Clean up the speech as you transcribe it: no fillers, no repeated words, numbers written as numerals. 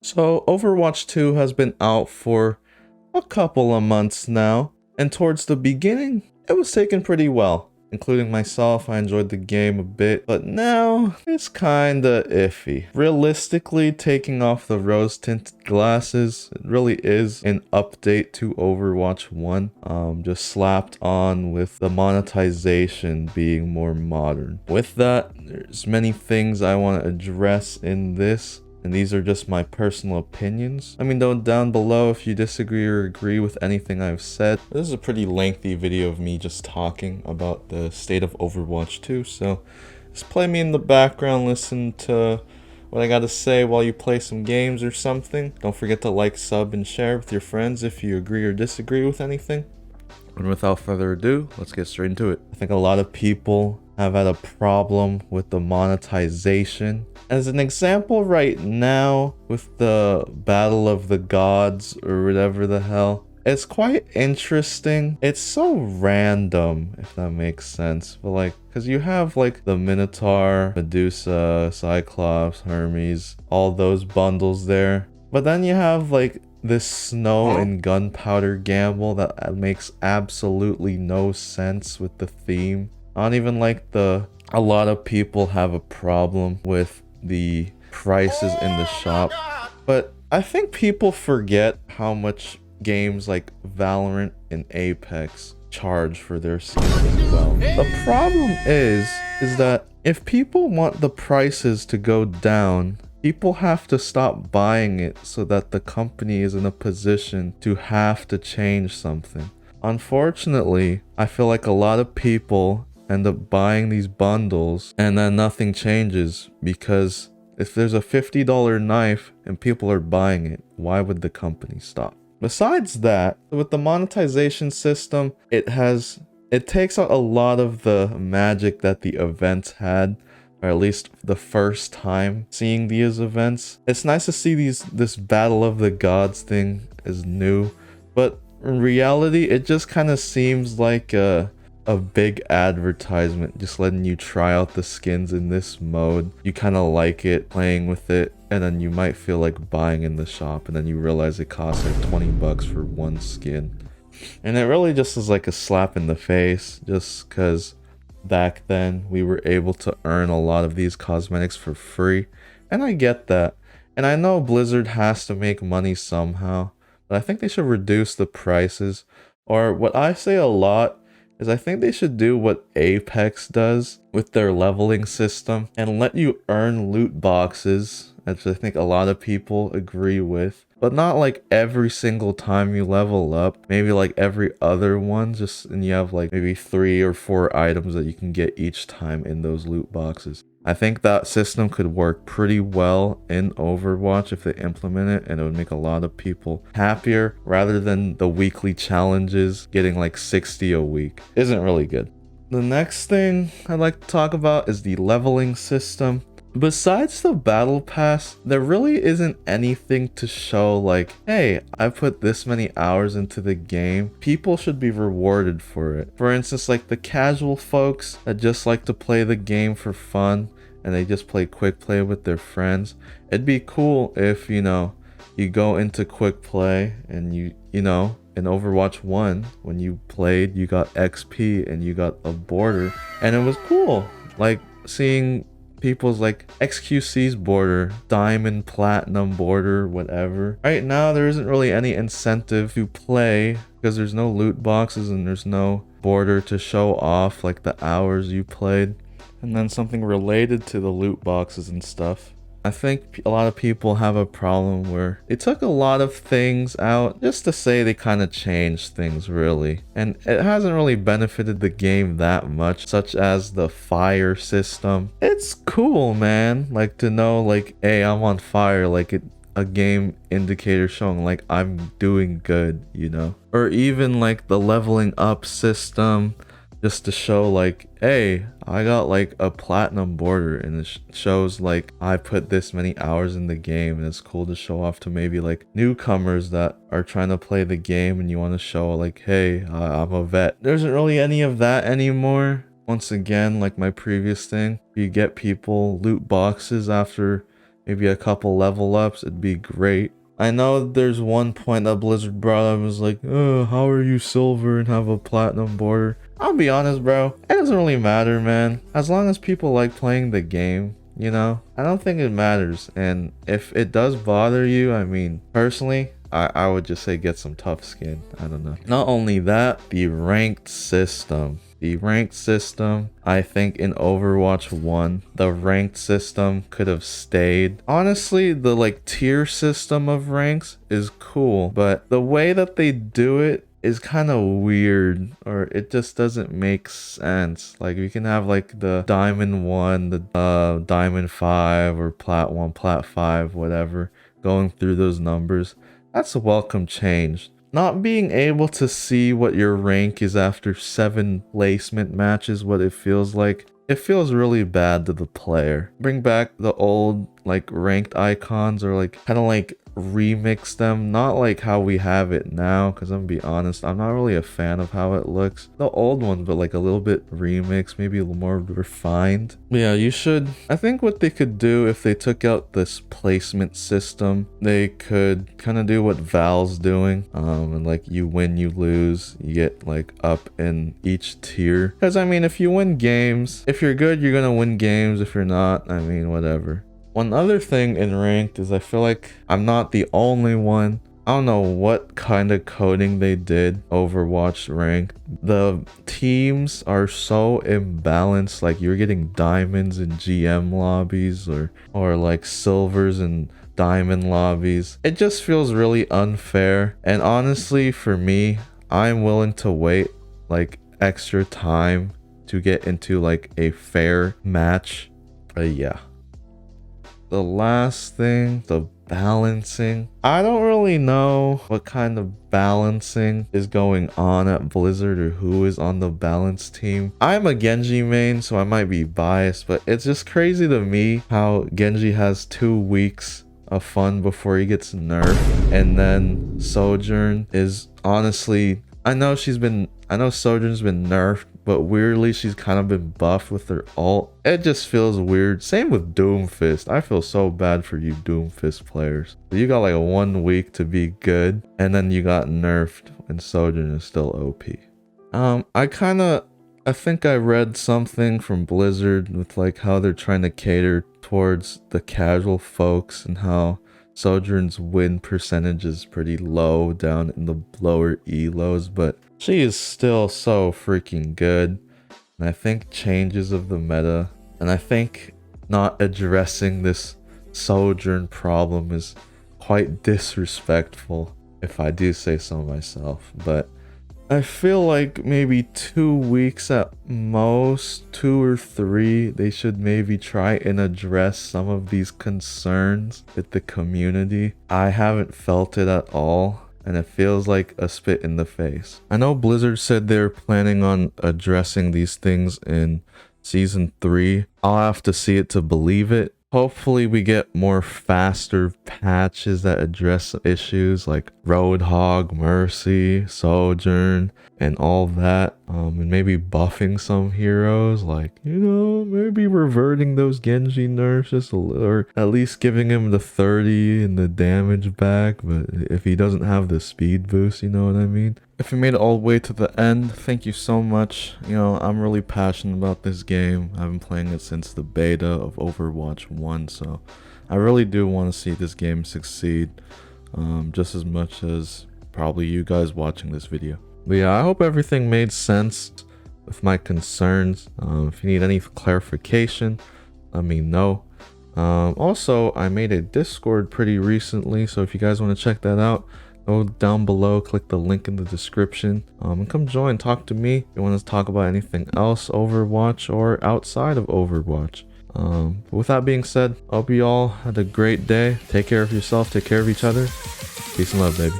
So Overwatch 2 has been out for a couple of months now, and towards the beginning, it was taken pretty well. Including myself, I enjoyed the game a bit, but now it's kinda iffy. Realistically, taking off the rose-tinted glasses, it really is an update to Overwatch 1, just slapped on with the monetization being more modern. With that, there's many things I want to address in this, and these are just my personal opinions. Let me know down below if you disagree or agree with anything I've said. This is a pretty lengthy video of me just talking about the state of Overwatch 2, so just play me in the background, listen to what I gotta say while you play some games or something. Don't forget to like, sub, and share with your friends if you agree or disagree with anything. And without further ado, let's get straight into it. I think a lot of people have had a problem with the monetization. As an example right now, with the Battle of the Gods or whatever the hell, it's quite interesting. It's so random, if that makes sense. But like, because you have like the Minotaur, Medusa, Cyclops, Hermes, all those bundles there. But then you have like this snow and gunpowder gamble that makes absolutely no sense with the theme. I don't even like a lot of people have a problem with the prices in the shop, but I think people forget how much games like Valorant and Apex charge for their skins as well. The problem is that if people want the prices to go down, people have to stop buying it so that the company is in a position to have to change something. Unfortunately, I feel like a lot of people end up buying these bundles and then nothing changes, because if there's a $50 knife and people are buying it, why would the company stop? Besides that, with the monetization system, it takes out a lot of the magic that the events had, or at least the first time seeing these events. It's nice to see this Battle of the Gods thing is new, but in reality, it just kind of seems like a big advertisement, just letting you try out the skins in this mode. You kind of like it, playing with it, and then you might feel like buying in the shop, and then you realize it costs like 20 bucks for one skin. And it really just is like a slap in the face, just because back then we were able to earn a lot of these cosmetics for free, and I get that. And I know Blizzard has to make money somehow, but I think they should reduce the prices. Or what I say a lot is I think they should do what Apex does with their leveling system and let you earn loot boxes, which I think a lot of people agree with, but not like every single time you level up, maybe like every other one, just, and you have like maybe 3 or 4 items that you can get each time in those loot boxes. I think that system could work pretty well in Overwatch if they implement it, and it would make a lot of people happier, rather than the weekly challenges getting like 60 a week. Isn't really good. The next thing I'd like to talk about is the leveling system. Besides the battle pass, there really isn't anything to show like, hey, I put this many hours into the game. People should be rewarded for it. For instance, like the casual folks that just like to play the game for fun and they just play quick play with their friends. It'd be cool if, you go into quick play and you know, in Overwatch 1, when you played, you got XP and you got a border, and it was cool. Like seeing people's like XQC's border, diamond, platinum border, whatever. Right now, there isn't really any incentive to play because there's no loot boxes and there's no border to show off like the hours you played. And then something related to the loot boxes and stuff. I think a lot of people have a problem where they took a lot of things out just to say they kind of changed things, really. And it hasn't really benefited the game that much, such as the fire system. It's cool, man, like to know like, hey, I'm on fire, like a game indicator showing like I'm doing good, Or even like the leveling up system, just to show like, hey, I got like a platinum border, and it shows like I put this many hours in the game, and it's cool to show off to maybe like newcomers that are trying to play the game, and you want to show like, hey, I'm a vet. There isn't really any of that anymore. Once again, like my previous thing, you get people loot boxes after maybe a couple level ups, it'd be great. I know there's one point that Blizzard brought up, was like, oh, how are you silver and have a platinum border? I'll be honest, bro, it doesn't really matter, man. As long as people like playing the game, you know, I don't think it matters. And if it does bother you, I mean, personally, I would just say get some tough skin. I don't know. Not only that, the ranked system. The ranked system, I think in Overwatch 1, the ranked system could have stayed. Honestly, the like tier system of ranks is cool, but the way that they do it is kind of weird, or it just doesn't make sense. Like, you can have like the Diamond 1, the Diamond 5, or Plat 1, Plat 5, whatever, going through those numbers. That's a welcome change. Not being able to see what your rank is after 7 placement matches, what it feels like, it feels really bad to the player. Bring back the old like ranked icons, or like kind of like remix them, not like how we have it now, because I'm gonna be honest, I'm not really a fan of how it looks, the old ones, but like a little bit remixed, maybe a little more refined. But yeah, you should, I think what they could do if they took out this placement system, they could kind of do what Val's doing, and like you win, you lose, you get like up in each tier. Because I mean, if you win games, if you're good, you're gonna win games. If you're not, I mean, whatever. One other thing in ranked is I feel like I'm not the only one. I don't know what kind of coding they did Overwatch ranked. The teams are so imbalanced. Like, you're getting diamonds in GM lobbies, or like silvers and diamond lobbies. It just feels really unfair. And honestly, for me, I'm willing to wait like extra time to get into like a fair match. Yeah. The last thing, the balancing. I don't really know what kind of balancing is going on at Blizzard, or who is on the balance team. I'm a Genji main, so I might be biased, but it's just crazy to me how Genji has 2 weeks of fun before he gets nerfed, and then Sojourn is honestly, I know Sojourn's been nerfed, but weirdly she's kind of been buffed with her ult. It just feels weird. Same with Doomfist. I feel so bad for you Doomfist players. You got like 1 week to be good, and then you got nerfed, and Sojourn is still OP. I think I read something from Blizzard with like how they're trying to cater towards the casual folks, and how Sojourn's win percentage is pretty low down in the lower elos, but she is still so freaking good. And I think changes of the meta, and I think not addressing this Sojourn problem is quite disrespectful, if I do say so myself. But I feel like maybe 2 weeks at most, 2 or 3, they should maybe try and address some of these concerns with the community. I haven't felt it at all, and it feels like a spit in the face. I know Blizzard said they're planning on addressing these things in Season 3. I'll have to see it to believe it. Hopefully we get more faster patches that address issues like Roadhog, Mercy, Sojourn, and all that. And maybe buffing some heroes, like, you know, maybe reverting those Genji nerfs just a little, or at least giving him the 30 and the damage back. But if he doesn't have the speed boost, you know what I mean? If you made it all the way to the end, thank you so much. You know, I'm really passionate about this game. I've been playing it since the beta of Overwatch 1, so I really do want to see this game succeed, just as much as probably you guys watching this video. But yeah, I hope everything made sense with my concerns. If you need any clarification, let me know. Also, I made a Discord pretty recently, so if you guys want to check that out, go down below, click the link in the description, and come join, talk to me if you want to talk about anything else Overwatch or outside of Overwatch. But with that being said, I hope you all had a great day. Take care of yourself, take care of each other. Peace and love, baby.